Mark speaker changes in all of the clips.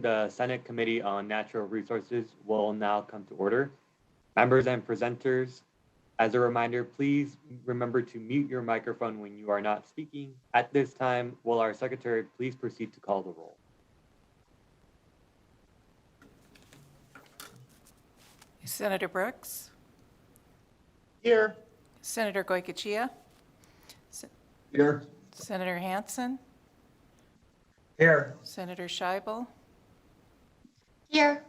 Speaker 1: The Senate Committee on Natural Resources will now come to order. Members and presenters, as a reminder, please remember to mute your microphone when you are not speaking. At this time, will our secretary please proceed to call the roll?
Speaker 2: Senator Brooks,
Speaker 3: Here.
Speaker 2: Senator Goycochea,
Speaker 3: Here.
Speaker 2: Senator Hansen,
Speaker 3: Here.
Speaker 2: Senator Scheibel,
Speaker 4: Here.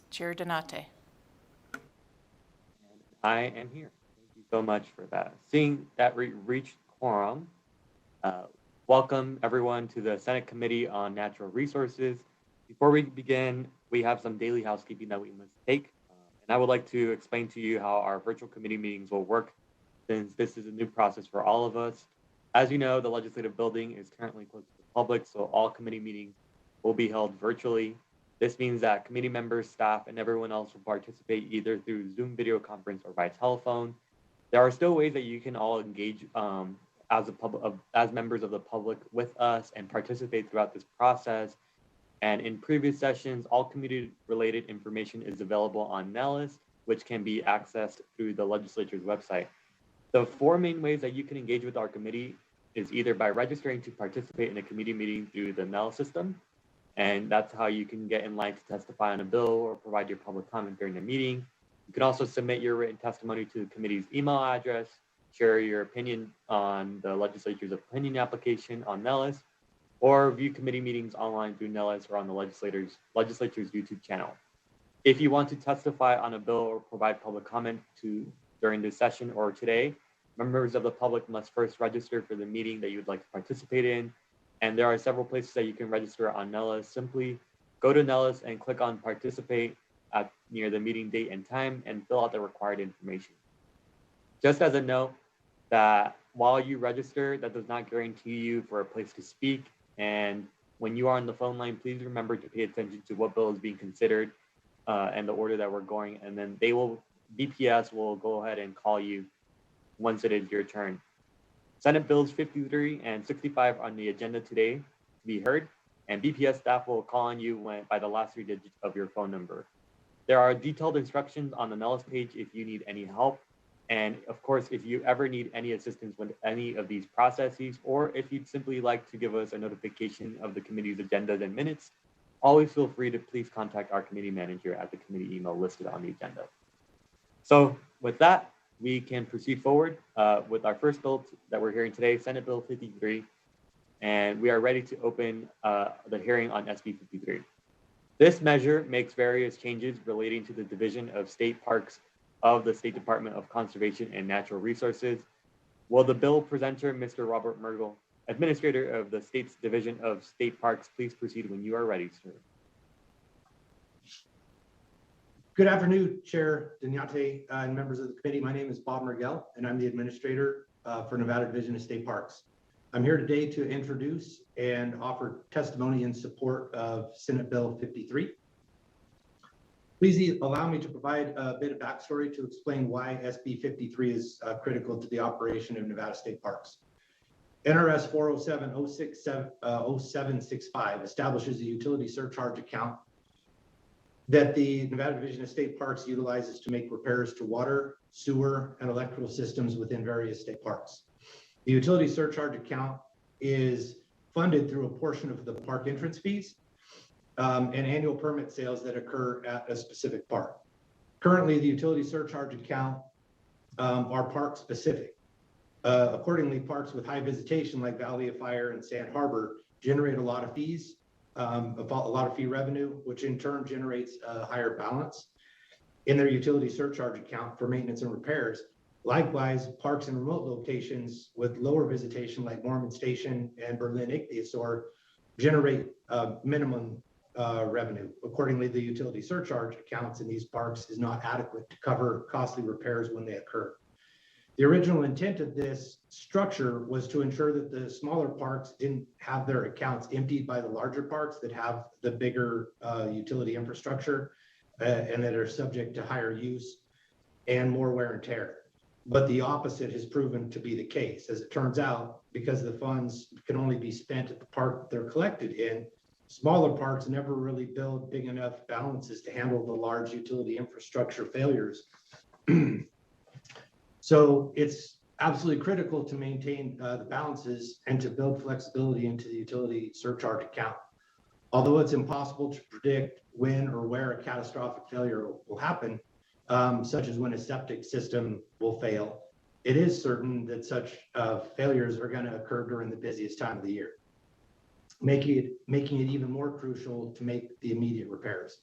Speaker 2: Chair Donate.
Speaker 1: I am here. Thank you so much for that. Seeing that we reached quorum, welcome everyone to the Senate Committee on Natural Resources. Before we begin, we have some daily housekeeping that we must take. And I would like to explain to you how our virtual committee meetings will work, since this is a new process for all of us. As you know, the legislative building is currently closed to the public, so all committee meetings will be held virtually. This means that committee members, staff, and everyone else will participate either through Zoom video conference or by telephone. There are still ways that you can all engage as members of the public with us and participate throughout this process. And in previous sessions, all community-related information is available on Nellis, which can be accessed through the legislature's website. The four main ways that you can engage with our committee is either by registering to participate in a committee meeting through the Nellis system, and that's how you can get in line to testify on a bill or provide your public comment during the meeting. You can also submit your written testimony to the committee's email address, share your opinion on the legislature's opinion application on Nellis, or view committee meetings online through Nellis or on the legislature's YouTube channel. If you want to testify on a bill or provide public comment during this session or today, members of the public must first register for the meeting that you would like to participate in. And there are several places that you can register on Nellis. Simply go to Nellis and click on participate near the meeting date and time and fill out the required information. Just as a note that while you register, that does not guarantee you for a place to speak. And when you are on the phone line, please remember to pay attention to what bill is being considered and the order that we're going. And then BPS will go ahead and call you once it is your turn. Senate Bills 53 and 65 on the agenda today to be heard, and BPS staff will call on you by the last three digits of your phone number. There are detailed instructions on the Nellis page if you need any help. And of course, if you ever need any assistance with any of these processes, or if you'd simply like to give us a notification of the committee's agendas and minutes, always feel free to please contact our committee manager at the committee email listed on the agenda. So with that, we can proceed forward with our first bill that we're hearing today, Senate Bill 53, and we are ready to open the hearing on SB 53. This measure makes various changes relating to the division of state parks of the State Department of Conservation and Natural Resources. Will the bill presenter, Mr. Robert Mergel, Administrator of the State's Division of State Parks, please proceed when you are ready, sir.
Speaker 3: Good afternoon, Chair Donate and members of the committee. My name is Bob Mergel, and I'm the Administrator for Nevada Division of State Parks. I'm here today to introduce and offer testimony in support of Senate Bill 53. Please allow me to provide a bit of backstory to explain why SB 53 is critical to the operation of Nevada State Parks. NRS 407-067-0765 establishes a utility surcharge account that the Nevada Division of State Parks utilizes to make repairs to water, sewer, and electrical systems within various state parks. The utility surcharge account is funded through a portion of the park entrance fees and annual permit sales that occur at a specific park. Currently, the utility surcharge account are park specific. Accordingly, parks with high visitation like Valley of Fire and Sand Harbor generate a lot of fees, a lot of fee revenue, which in turn generates a higher balance in their utility surcharge account for maintenance and repairs. Likewise, parks in remote locations with lower visitation like Mormon Station and Berlin Ichthyosaur generate minimum revenue. Accordingly, the utility surcharge accounts in these parks is not adequate to cover costly repairs when they occur. The original intent of this structure was to ensure that the smaller parks didn't have their accounts emptied by the larger parks that have the bigger utility infrastructure and that are subject to higher use and more wear and tear. But the opposite has proven to be the case. As it turns out, because the funds can only be spent at the park they're collected in, smaller parks never really build big enough balances to handle the large utility infrastructure failures. So it's absolutely critical to maintain the balances and to build flexibility into the utility surcharge account. Although it's impossible to predict when or where a catastrophic failure will happen, such as when a septic system will fail, it is certain that such failures are going to occur during the busiest time of the year, making it even more crucial to make the immediate repairs.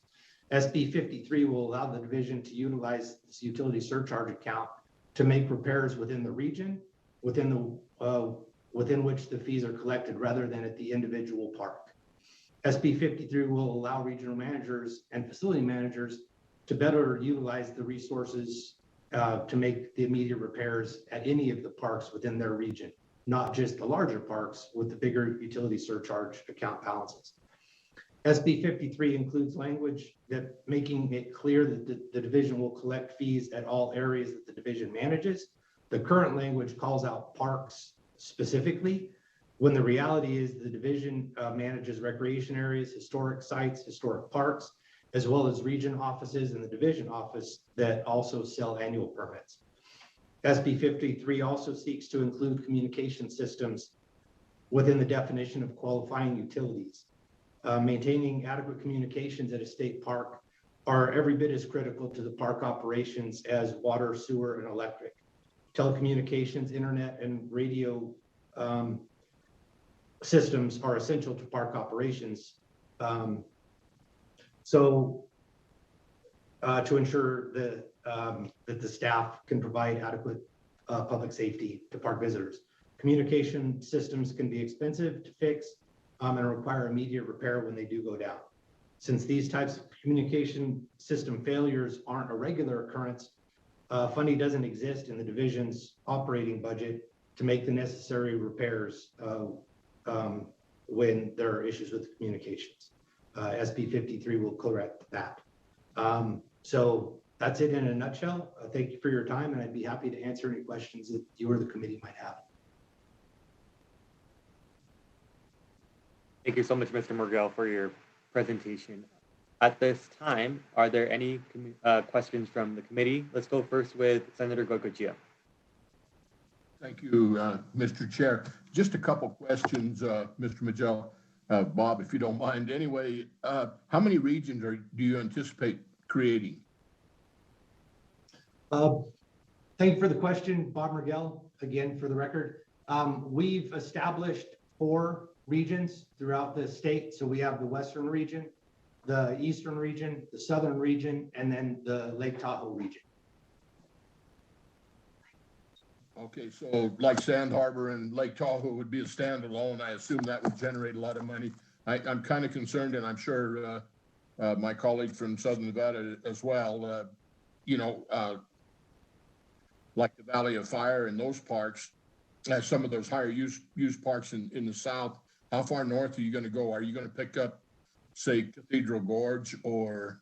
Speaker 3: SB 53 will allow the division to utilize this utility surcharge account to make repairs within the region, within which the fees are collected, rather than at the individual park. SB 53 will allow regional managers and facility managers to better utilize the resources to make the immediate repairs at any of the parks within their region, not just the larger parks with the bigger utility surcharge account balances. SB 53 includes language that making it clear that the division will collect fees at all areas that the division manages. The current language calls out parks specifically, when the reality is the division manages recreation areas, historic sites, historic parks, as well as region offices and the division office that also sell annual permits. SB 53 also seeks to include communication systems within the definition of qualifying utilities. Maintaining adequate communications at a state park are every bit as critical to the park operations as water, sewer, and electric. Telecommunications, internet, and radio systems are essential to park operations. To ensure that the staff can provide adequate public safety to park visitors. Communication systems can be expensive to fix and require immediate repair when they do go down. Since these types of communication system failures aren't a regular occurrence, funding doesn't exist in the division's operating budget to make the necessary repairs when there are issues with communications. SB 53 will correct that. So that's it in a nutshell. Thank you for your time, and I'd be happy to answer any questions that you or the committee might have.
Speaker 1: Thank you so much, Mr. Morgell, for your presentation. At this time, are there any questions from the committee? Let's go first with Senator Goicoechea.
Speaker 5: Thank you, Mr. Chair. Just a couple questions, Mr. Morgell. Bob, if you don't mind. Anyway, how many regions do you anticipate creating?
Speaker 3: Thank you for the question, Bob Morgell, again, for the record. We've established 4 regions throughout the state. So we have the Western region, the Eastern region, the Southern region, and then the Lake Tahoe region.
Speaker 5: Okay, so like Sand Harbor and Lake Tahoe would be a standalone. I assume that would generate a lot of money. I'm kind of concerned, and I'm sure my colleague from Southern Nevada as well, like the Valley of Fire and those parks, some of those higher use parks in the South. How far north are you going to go? Are you going to pick up, say, Cathedral Gorge, or,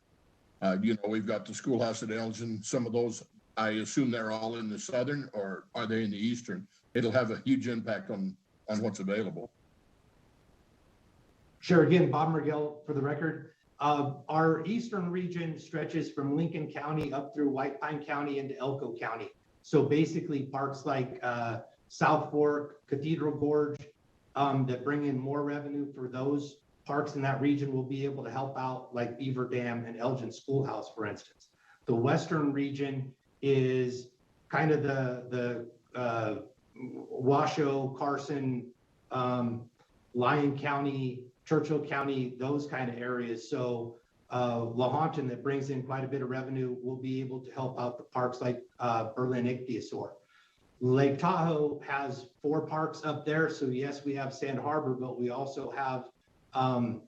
Speaker 5: we've got the schoolhouse at Elgin, some of those, I assume they're all in the southern, or are they in the eastern? It'll have a huge impact on what's available.
Speaker 3: Sure. Again, Bob Morgell, for the record. Our eastern region stretches from Lincoln County up through White Pine County into Elko County. So basically parks like South Fork, Cathedral Gorge, that bring in more revenue for those parks in that region will be able to help out, like Beaver Dam and Elgin Schoolhouse, for instance. The western region is kind of the Washoe, Carson, Lyon County, Churchill County, those kind of areas. So Lahontan, that brings in quite a bit of revenue, will be able to help out the parks like Berlin Ichthyosaur. Lake Tahoe has 4 parks up there. So yes, we have Sand Harbor, but we also have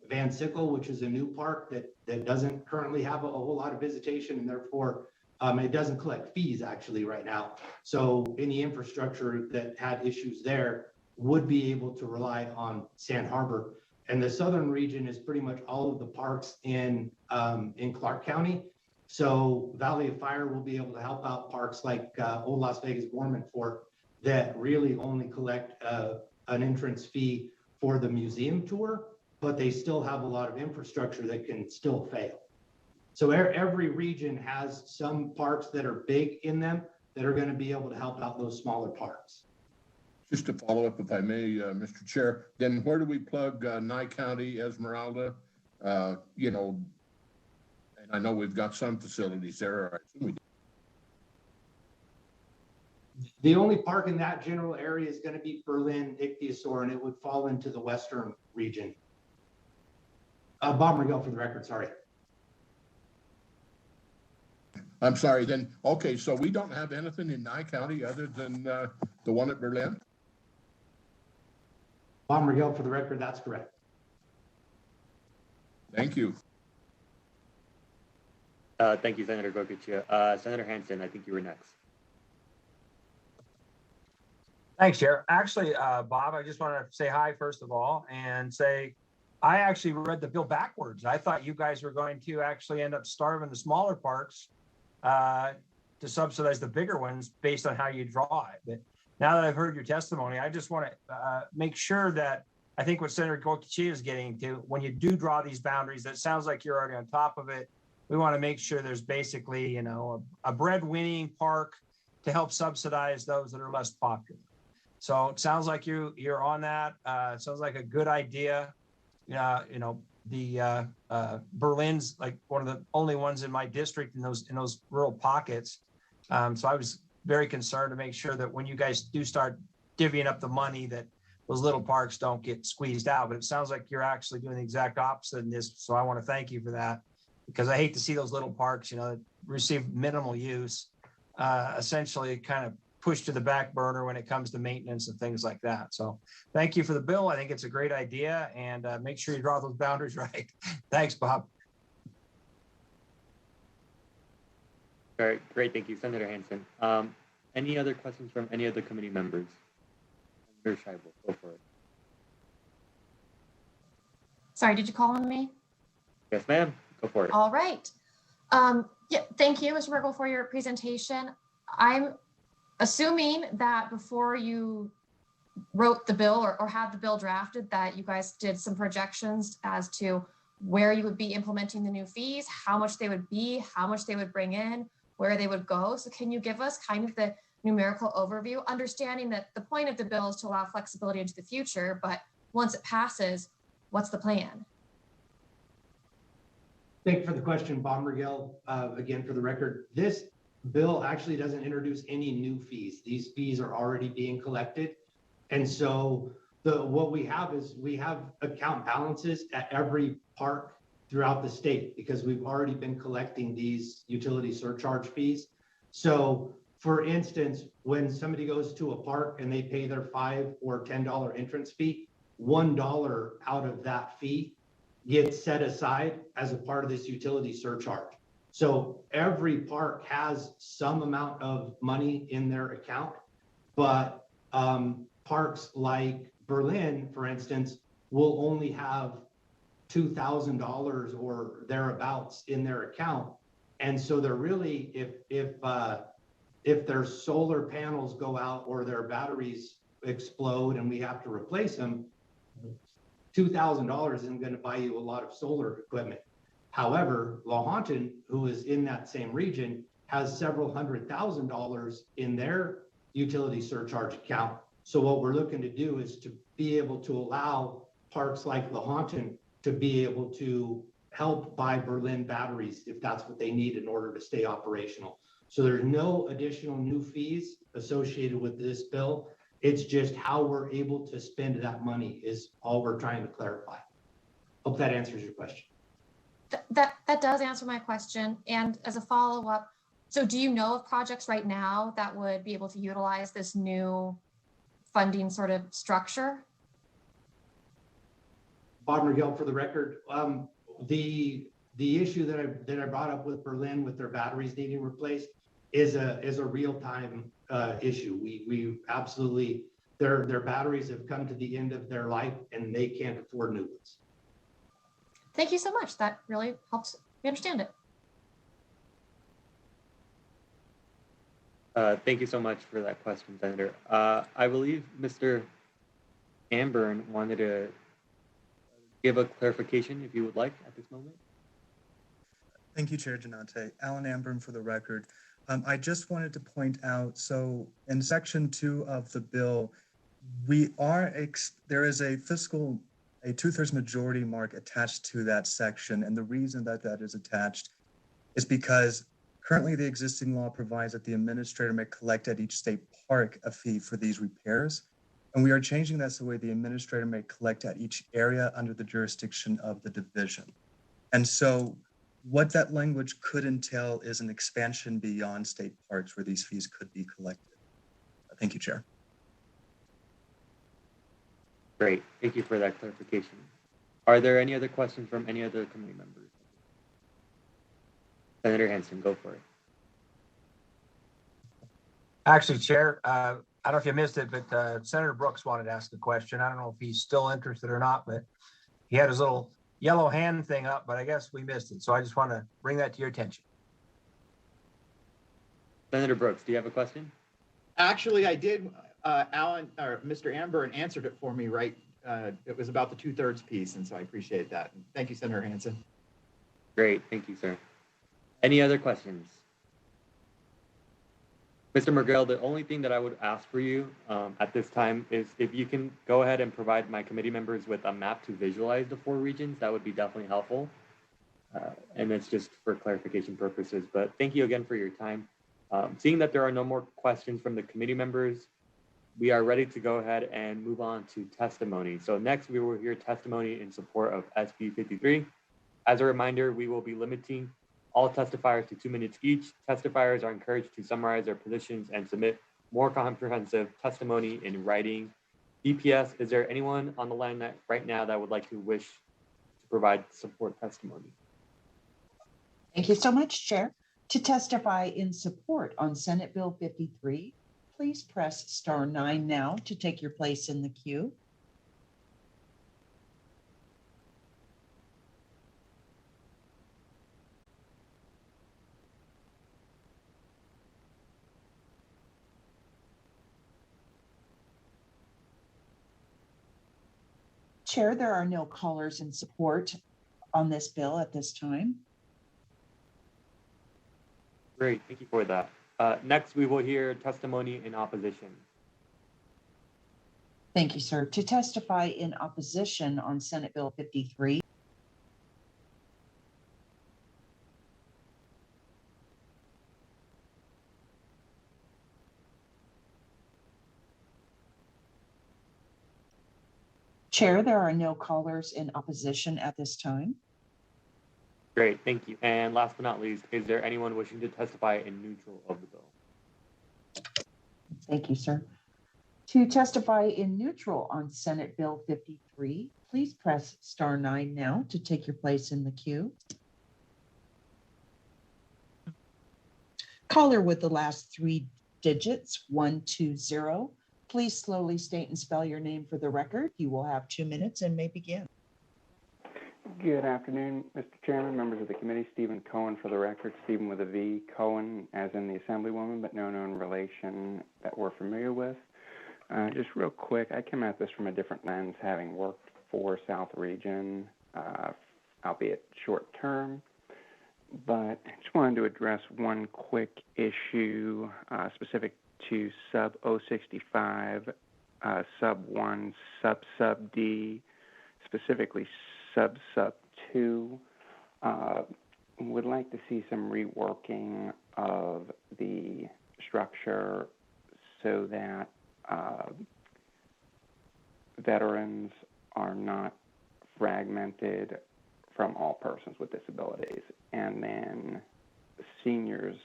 Speaker 3: Van Sickle, which is a new park that doesn't currently have a whole lot of visitation, and therefore it doesn't collect fees actually right now. So any infrastructure that had issues there would be able to rely on Sand Harbor. And the southern region is pretty much all of the parks in Clark County. So Valley of Fire will be able to help out parks like Old Las Vegas Gorman Fort that really only collect an entrance fee for the museum tour, but they still have a lot of infrastructure that can still fail. So every region has some parks that are big in them that are going to be able to help out those smaller parks.
Speaker 5: Just to follow up, if I may, Mr. Chair, then where do we plug Nye County, Esmeralda? You know, and I know we've got some facilities there. I assume we do.
Speaker 3: The only park in that general area is going to be Berlin, Ichthyosaur, and it would fall into the western region. Bob Miguel for the record, sorry.
Speaker 5: I'm sorry, then, okay, so we don't have anything in Nye County other than the one at Berlin?
Speaker 3: Bob Miguel for the record, that's correct.
Speaker 5: Thank you.
Speaker 1: Thank you, Senator Goycochea. Senator Hansen, I think you were next.
Speaker 6: Thanks, Chair. Actually, Bob, I just want to say hi, first of all, and say I actually read the bill backwards. I thought you guys were going to actually end up starving the smaller parks to subsidize the bigger ones based on how you draw it. But now that I've heard your testimony, I just want to make sure that I think what Senator Goycochea is getting to, when you do draw these boundaries, that sounds like you're already on top of it. We want to make sure there's basically, you know, a breadwinning park to help subsidize those that are less popular. So it sounds like you're on that. It sounds like a good idea. You know, the Berlin's like one of the only ones in my district in those rural pockets. So I was very concerned to make sure that when you guys do start divvying up the money, that those little parks don't get squeezed out. But it sounds like you're actually doing the exact opposite in this. So I want to thank you for that, because I hate to see those little parks, you know, that receive minimal use, essentially kind of pushed to the back burner when it comes to maintenance and things like that. So thank you for the bill. I think it's a great idea, and make sure you draw those boundaries right. Thanks, Bob.
Speaker 1: All right, great. Thank you, Senator Hansen. Any other questions from any other committee members? Senator Scheibel, go for it.
Speaker 4: Sorry, did you call on me?
Speaker 1: Yes, ma'am. Go for it.
Speaker 4: All right. Yeah, thank you, Mr. Merkel, for your presentation. I'm assuming that before you wrote the bill or had the bill drafted, that you guys did some projections as to where you would be implementing the new fees, how much they would be, how much they would bring in, where they would go. So can you give us kind of the numerical overview, understanding that the point of the bill is to allow flexibility into the future, but once it passes, what's the plan?
Speaker 3: Thank you for the question, Bob Miguel. Again, for the record, this bill actually doesn't introduce any new fees. These fees are already being collected. And so what we have is we have account balances at every park throughout the state because we've already been collecting these utility surcharge fees. So for instance, when somebody goes to a park and they pay their $5 or $10 entrance fee, $1 out of that fee gets set aside as a part of this utility surcharge. So every park has some amount of money in their account, but parks like Berlin, for instance, will only have $2,000 or thereabouts in their account. And so they're really, if their solar panels go out or their batteries explode and we have to replace them, $2,000 isn't going to buy you a lot of solar equipment. However, Lahontan, who is in that same region, has several $100,000 in their utility surcharge account. So what we're looking to do is to be able to allow parks like Lahontan to be able to help buy Berlin batteries if that's what they need in order to stay operational. So there's no additional new fees associated with this bill. It's just how we're able to spend that money is all we're trying to clarify. Hope that answers your question.
Speaker 4: That does answer my question. And as a follow-up, so do you know of projects right now that would be able to utilize this new funding sort of structure?
Speaker 3: Bob Miguel, for the record, the issue that I brought up with Berlin with their batteries needing replaced is a real-time issue. We absolutely, their batteries have come to the end of their life and they can't afford new ones.
Speaker 4: Thank you so much. That really helps me understand it.
Speaker 1: Thank you so much for that question, Senator. I believe Mr. Amburn wanted to Give a clarification if you would like at this moment.
Speaker 7: Thank you, Chair Janate. Alan Ambrim for the record. I just wanted to point out, so in section 2 of the bill, there is a 2/3 majority mark attached to that section. And the reason that that is attached is because currently the existing law provides that the administrator may collect at each state park a fee for these repairs. And we are changing that so the way the administrator may collect at each area under the jurisdiction of the division. And so what that language could entail is an expansion beyond state parks where these fees could be collected. Thank you, Chair.
Speaker 1: Great. Thank you for that clarification. Are there any other questions from any other committee members? Senator Hansen, go for it.
Speaker 6: Actually, Chair, I don't know if you missed it, but Senator Brooks wanted to ask a question. I don't know if he's still interested or not, but he had his little yellow hand thing up, but I guess we missed it. So I just want to bring that to your attention.
Speaker 1: Senator Brooks, do you have a question?
Speaker 8: Actually, I did. Alan or Mr. Amber answered it for me, right? It was about the 2/3 piece, and so I appreciate that. Thank you, Senator Hansen.
Speaker 1: Great. Thank you, sir. Any other questions? Mr. Murgell, the only thing that I would ask for you at this time is if you can go ahead and provide my committee members with a map to visualize the 4 regions, that would be definitely helpful. And it's just for clarification purposes, but thank you again for your time. Seeing that there are no more questions from the committee members, we are ready to go ahead and move on to testimony. So next we will hear testimony in support of SB 53. As a reminder, we will be limiting all testifiers to 2 minutes each. Testifiers are encouraged to summarize their positions and submit more comprehensive testimony in writing. DPS, is there anyone on the line right now that would like to provide support testimony?
Speaker 9: Thank you so much, Chair. To testify in support on Senate Bill 53, please press *9 now to take your place in the queue. Chair, there are no callers in support on this bill at this time.
Speaker 1: Great, thank you for that. Next, we will hear testimony in opposition.
Speaker 9: Thank you, sir. To testify in opposition on Senate Bill 53, Chair, there are no callers in opposition at this time.
Speaker 1: Great, thank you. And last but not least, is there anyone wishing to testify in neutral of the bill?
Speaker 9: Thank you, sir. To testify in neutral on Senate Bill 53, please press *9 now to take your place in the queue. Caller with the last 3 digits, 120. Please slowly state and spell your name for the record. You will have 2 minutes and may begin.
Speaker 10: Good afternoon, Mr. Chairman, members of the committee. Stephen Cohen for the record. Stephen with a V. Cohen as in the Assemblywoman, but no known relation that we're familiar with. Just real quick, I came at this from a different lens, having worked for South Region, albeit short term. But I just wanted to address one quick issue specific to sub 065, sub 1, sub D, specifically sub 2. Would like to see some reworking of the structure so that veterans are not fragmented from all persons with disabilities, and then seniors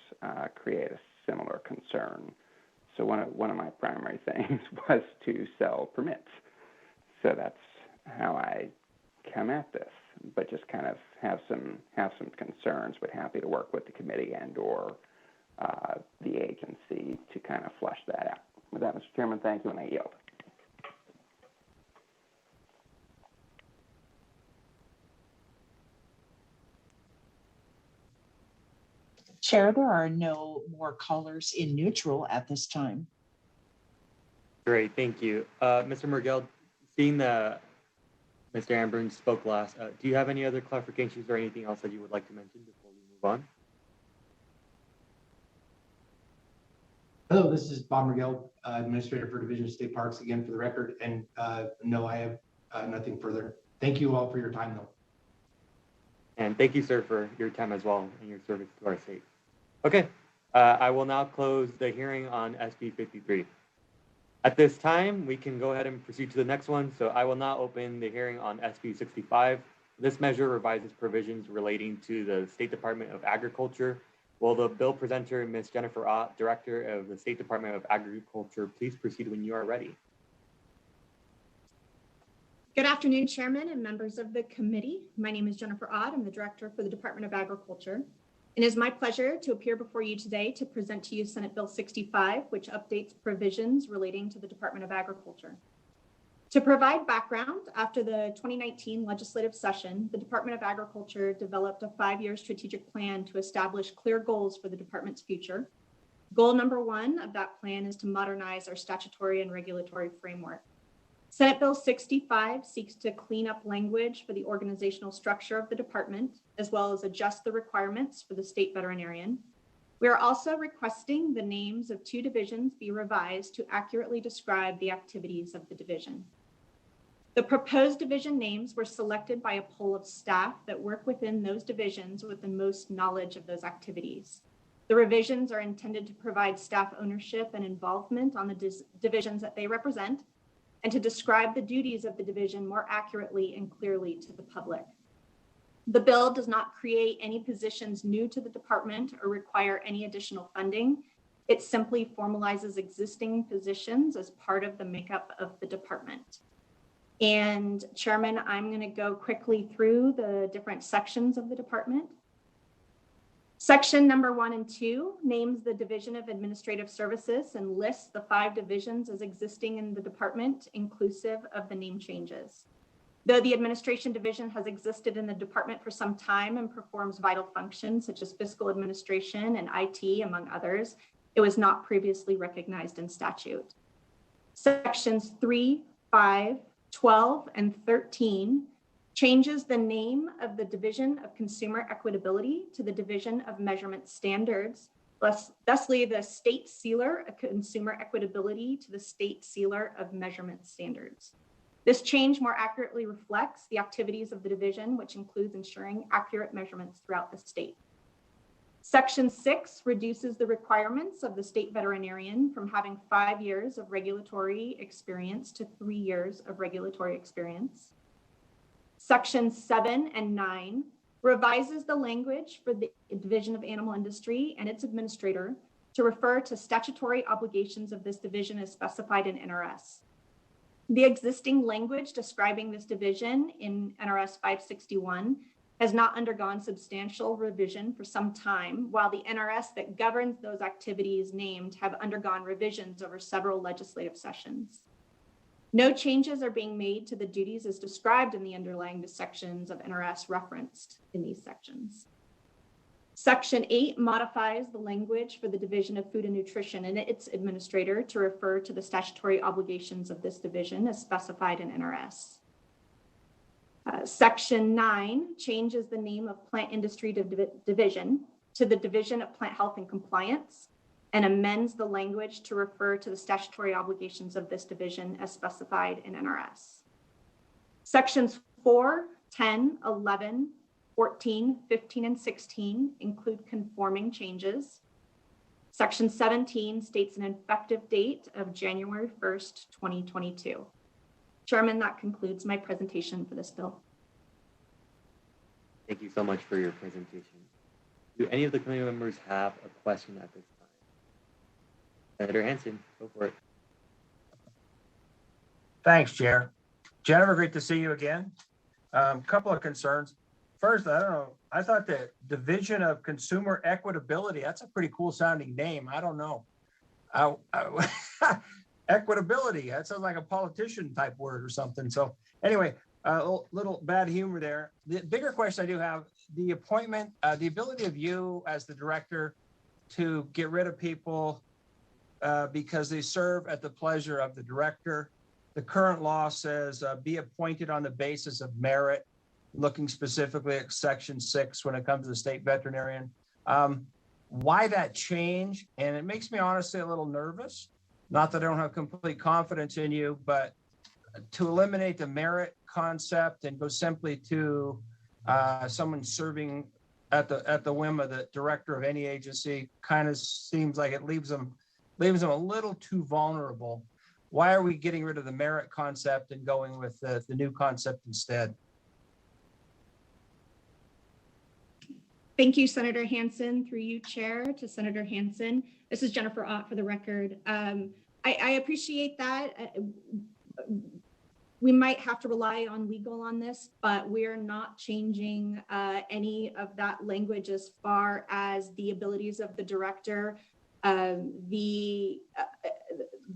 Speaker 10: create a similar concern. So one of my primary things was to sell permits. So that's how I come at this, but just kind of have some concerns, but happy to work with the committee and or the agency to kind of flush that out. With that, Mr. Chairman, thank you, and I yield.
Speaker 9: Chair, there are no more callers in neutral at this time.
Speaker 1: Great, thank you. Mr. Murgell, seeing the Mr. Amber spoke last. Do you have any other clarifications or anything else that you would like to mention before we move on?
Speaker 3: Hello, this is Bob Miguel, Administrator for Division of State Parks, again for the record. And no, I have nothing further. Thank you all for your time, though.
Speaker 1: And thank you, sir, for your time as well and your service to our state. Okay, I will now close the hearing on SB 53. At this time, we can go ahead and proceed to the next one. So I will now open the hearing on SB 65. This measure revises provisions relating to the State Department of Agriculture. Will the bill presenter, Ms. Jennifer Ott, Director of the State Department of Agriculture, please proceed when you are ready.
Speaker 11: Good afternoon, Chairman and members of the committee. My name is Jennifer Ott. I'm the Director for the Department of Agriculture. It is my pleasure to appear before you today to present to you Senate Bill 65, which updates provisions relating to the Department of Agriculture. To provide background, after the 2019 legislative session, the Department of Agriculture developed a 5-year strategic plan to establish clear goals for the department's future. Goal number 1 of that plan is to modernize our statutory and regulatory framework. Senate Bill 65 seeks to clean up language for the organizational structure of the department, as well as adjust the requirements for the state veterinarian. We are also requesting the names of 2 divisions be revised to accurately describe the activities of the division. The proposed division names were selected by a poll of staff that work within those divisions with the most knowledge of those activities. The revisions are intended to provide staff ownership and involvement on the divisions that they represent, and to describe the duties of the division more accurately and clearly to the public. The bill does not create any positions new to the department or require any additional funding. It simply formalizes existing positions as part of the makeup of the department. And Chairman, I'm going to go quickly through the different sections of the department. Section number 1 and 2 names the Division of Administrative Services and lists the 5 divisions as existing in the department, inclusive of the name changes. Though the Administration Division has existed in the department for some time and performs vital functions such as fiscal administration and IT, among others, it was not previously recognized in statute. Sections 3, 5, 12, and 13 changes the name of the Division of Consumer Equitability to the Division of Measurement Standards, thusly the State Sealer of Consumer Equitability to the State Sealer of Measurement Standards. This change more accurately reflects the activities of the division, which includes ensuring accurate measurements throughout the state. Section 6 reduces the requirements of the state veterinarian from having 5 years of regulatory experience to 3 years of regulatory experience. Section 7 and 9 revises the language for the Division of Animal Industry and its administrator to refer to statutory obligations of this division as specified in NRS. The existing language describing this division in NRS 561 has not undergone substantial revision for some time, while the NRS that governs those activities named have undergone revisions over several legislative sessions. No changes are being made to the duties as described in the underlying sections of NRS referenced in these sections. Section 8 modifies the language for the Division of Food and Nutrition and its administrator to refer to the statutory obligations of this division as specified in NRS. Section 9 changes the name of Plant Industry Division to the Division of Plant Health and Compliance and amends the language to refer to the statutory obligations of this division as specified in NRS. Sections 4, 10, 11, 14, 15, and 16 include conforming changes. Section 17 states an effective date of January 1st, 2022. Chairman, that concludes my presentation for this bill.
Speaker 1: Thank you so much for your presentation. Do any of the committee members have a question at this time? Senator Hansen, go for it.
Speaker 6: Thanks, Chair. Jennifer, great to see you again. Couple of concerns. First, I don't know, I thought the Division of Consumer Equitability, that's a pretty cool sounding name. I don't know. Equitability, that sounds like a politician type word or something. So anyway, a little bad humor there. The bigger question I do have, the appointment, the ability of you as the director to get rid of people because they serve at the pleasure of the director. the current law says be appointed on the basis of merit, looking specifically at section 6 when it comes to the state veterinarian. Why that change? And it makes me honestly a little nervous. Not that I don't have complete confidence in you, but to eliminate the merit concept and go simply to someone serving at the whim of the director of any agency kind of seems like it leaves them a little too vulnerable. Why are we getting rid of the merit concept and going with the new concept instead?
Speaker 11: Thank you, Senator Hansen. Through you, Chair, to Senator Hansen. This is Jennifer Ott for the record. I appreciate that. We might have to rely on legal on this, but we're not changing any of that language as far as the abilities of the director.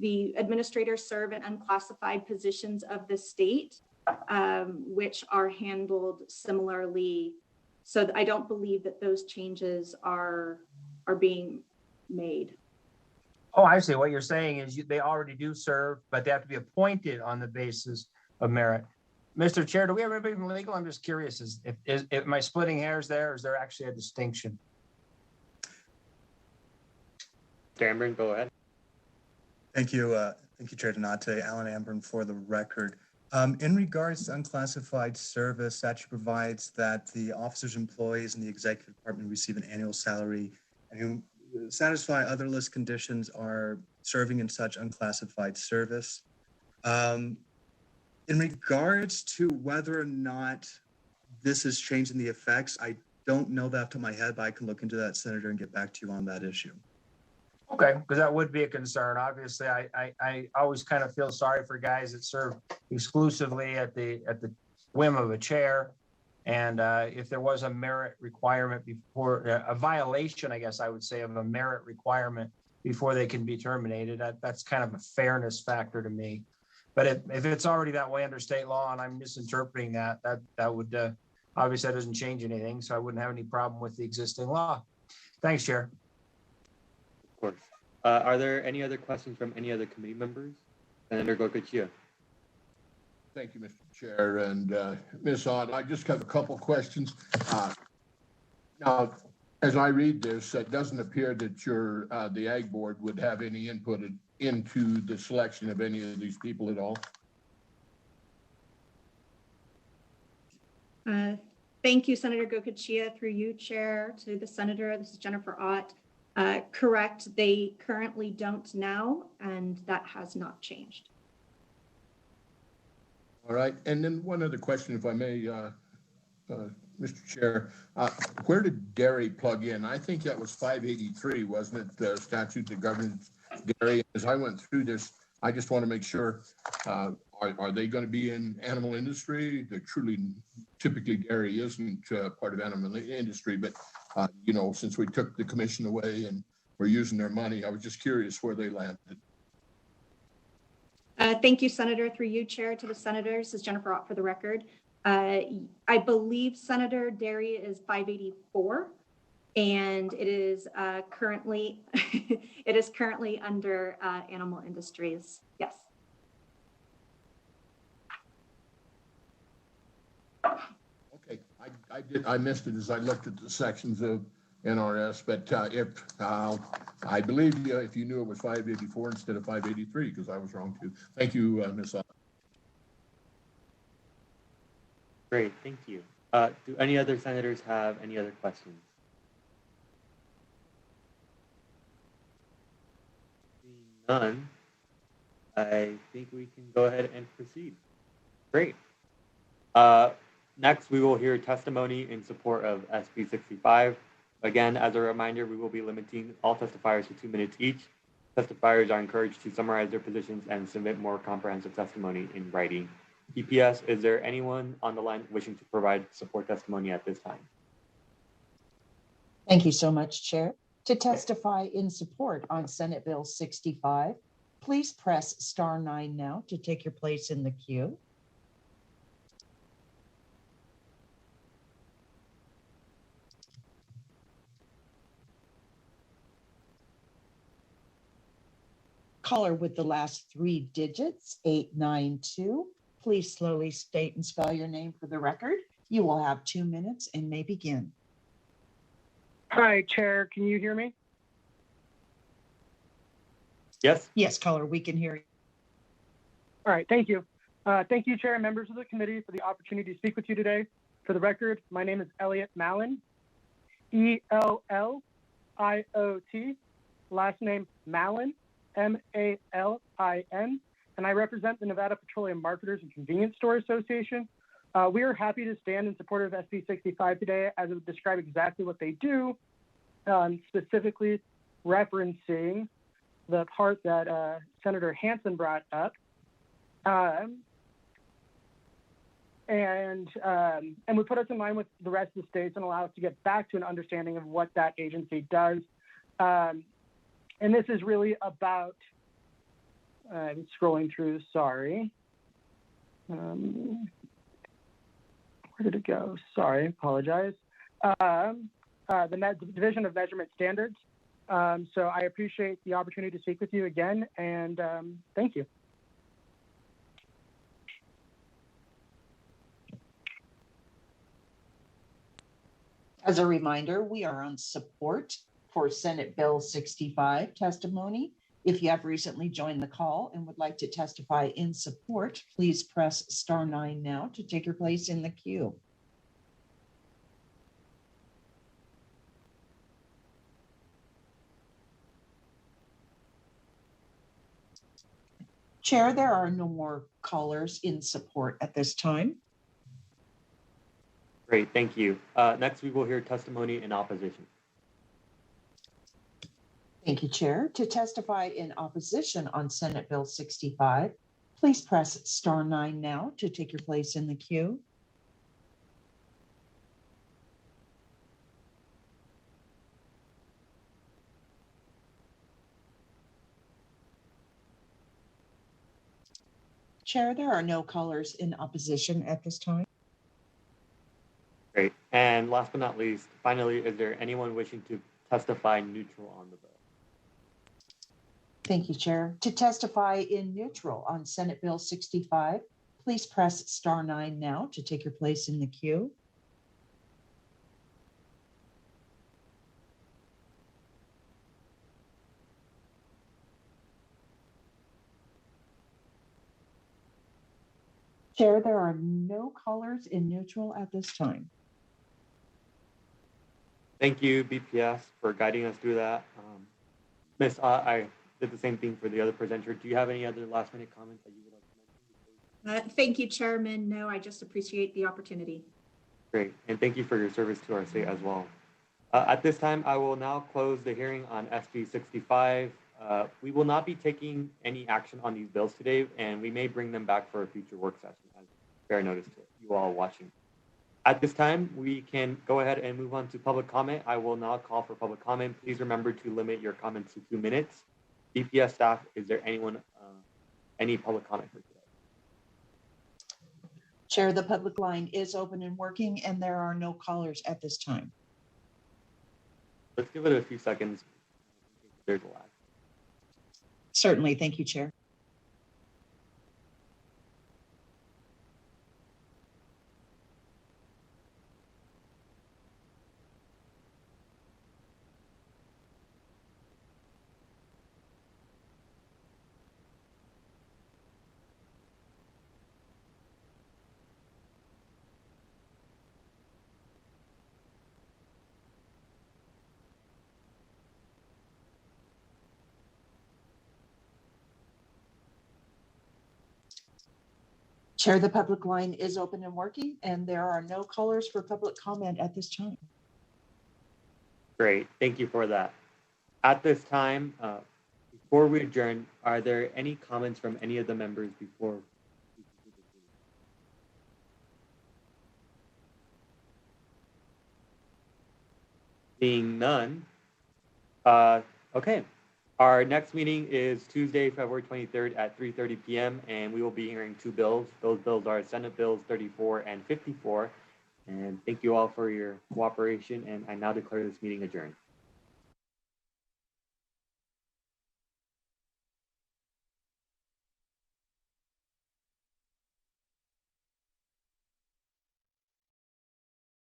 Speaker 11: The administrators serve in unclassified positions of the state, which are handled similarly. So I don't believe that those changes are being made.
Speaker 6: Oh, I see. What you're saying is they already do serve, but they have to be appointed on the basis of merit. Mr. Chair, do we have anybody from legal? I'm just curious. Am I splitting hairs there, or is there actually a distinction?
Speaker 1: Amber, go ahead.
Speaker 7: Thank you, Chair Donate. Alan Amber for the record. In regards to unclassified service, statute provides that the officers, employees in the executive department receive an annual salary and who satisfy other list conditions are serving in such unclassified service. In regards to whether or not this is changing the effects, I don't know that off the top of my head, but I can look into that, Senator, and get back to you on that issue.
Speaker 6: Okay, because that would be a concern. Obviously, I always kind of feel sorry for guys that serve exclusively at the whim of a chair. And if there was a merit requirement before, a violation, I guess I would say, of a merit requirement before they can be terminated, that's kind of a fairness factor to me. But if it's already that way under state law and I'm misinterpreting that would, obviously that doesn't change anything. So I wouldn't have any problem with the existing law. Thanks, Chair.
Speaker 1: Of course. Are there any other questions from any other committee members? Senator Goicoechea.
Speaker 5: Thank you, Mr. Chair. And Ms. Ott, I just have a couple questions. Now, as I read this, it doesn't appear that the Ag Board would have any input into the selection of any of these people at all.
Speaker 11: Thank you, Senator Goicoechea. Through you, Chair, to the Senator. This is Jennifer Ott. Correct, they currently don't now, and that has not changed.
Speaker 5: All right, and then one other question, if I may, Mr. Chair. Where did dairy plug in? I think that was 583, wasn't it, the statute that governs dairy? As I went through this, I just want to make sure, are they going to be in animal industry? They're typically dairy isn't part of animal industry, but since we took the commission away and we're using their money, I was just curious where they landed.
Speaker 11: Thank you, Senator. Through you, Chair, to the Senators. This is Jennifer Ott for the record. I believe, Senator, dairy is 584, and it is currently under animal industries. Yes.
Speaker 5: Okay, I missed it as I looked at the sections of NRS, but I believe you if you knew it was 584 instead of 583, because I was wrong too. Thank you, Ms. Ott.
Speaker 1: Great, thank you. Do any other senators have any other questions? Seeing none, I think we can go ahead and proceed. Great. Next, we will hear testimony in support of SB 65. Again, as a reminder, we will be limiting all testifiers to 2 minutes each. Testifiers are encouraged to summarize their positions and submit more comprehensive testimony in writing. EPS, is there anyone on the line wishing to provide support testimony at this time?
Speaker 9: Thank you so much, Chair. To testify in support on Senate Bill 65, please press *9 now to take your place in the queue. Caller with the last three digits, 892. Please slowly state and spell your name for the record. You will have 2 minutes and may begin.
Speaker 12: Hi, Chair. Can you hear me?
Speaker 1: Yes.
Speaker 9: Yes, caller, we can hear you.
Speaker 12: All right. Thank you. Thank you, Chair and members of the committee, for the opportunity to speak with you today. For the record, my name is Elliot Mallon, E-L-L-I-O-T, last name Mallon, M-A-L-I-N, and I represent the Nevada Petroleum Marketers and Convenience Store Association. We are happy to stand in support of SB 65 today, as it would describe exactly what they do, specifically referencing the part that Senator Hansen brought up. And would put us in line with the rest of the states and allow us to get back to an understanding of what that agency does. And this is really about, I'm scrolling through, sorry. Where did it go? Sorry, apologize. The Division of Measurement Standards. So I appreciate the opportunity to speak with you again, and thank you.
Speaker 9: As a reminder, we are on support for Senate Bill 65 testimony. If you have recently joined the call and would like to testify in support, please press *9 now to take your place in the queue. Chair, there are no more callers in support at this time.
Speaker 1: Great, thank you. Next, we will hear testimony in opposition.
Speaker 9: Thank you, Chair. To testify in opposition on Senate Bill 65, please press *9 now to take your place in the queue. Chair, there are no callers in opposition at this time.
Speaker 1: Great. And last but not least, finally, is there anyone wishing to testify neutral on the bill?
Speaker 9: Thank you, Chair. To testify in neutral on Senate Bill 65, please press *9 now to take your place in the queue. Chair, there are no callers in neutral at this time.
Speaker 1: Thank you, BPS, for guiding us through that. Ms. Ott, I did the same thing for the other presenter. Do you have any other last minute comments that you would like to mention?
Speaker 11: Thank you, Chairman. No, I just appreciate the opportunity.
Speaker 1: Great, and thank you for your service to our state as well. At this time, I will now close the hearing on SB 65. We will not be taking any action on these bills today, and we may bring them back for a future work session, as fair notice to you all watching. At this time, we can go ahead and move on to public comment. I will now call for public comment. Please remember to limit your comments to 2 minutes. BPS staff, is there anyone, any public comment for today?
Speaker 9: Chair, the public line is open and working, and there are no callers at this time.
Speaker 1: Let's give it a few seconds. There's a lag.
Speaker 9: Certainly. Thank you, Chair. Chair, the public line is open and working, and there are no callers for public comment at this time.
Speaker 1: Great, thank you for that. At this time, before we adjourn, are there any comments from any of the members before? Seeing none. Okay. Our next meeting is Tuesday, February 23rd at 3:30 p.m. and we will be hearing 2 bills. Those bills are Senate Bills 34 and 54. And thank you all for your cooperation, and I now declare this meeting adjourned.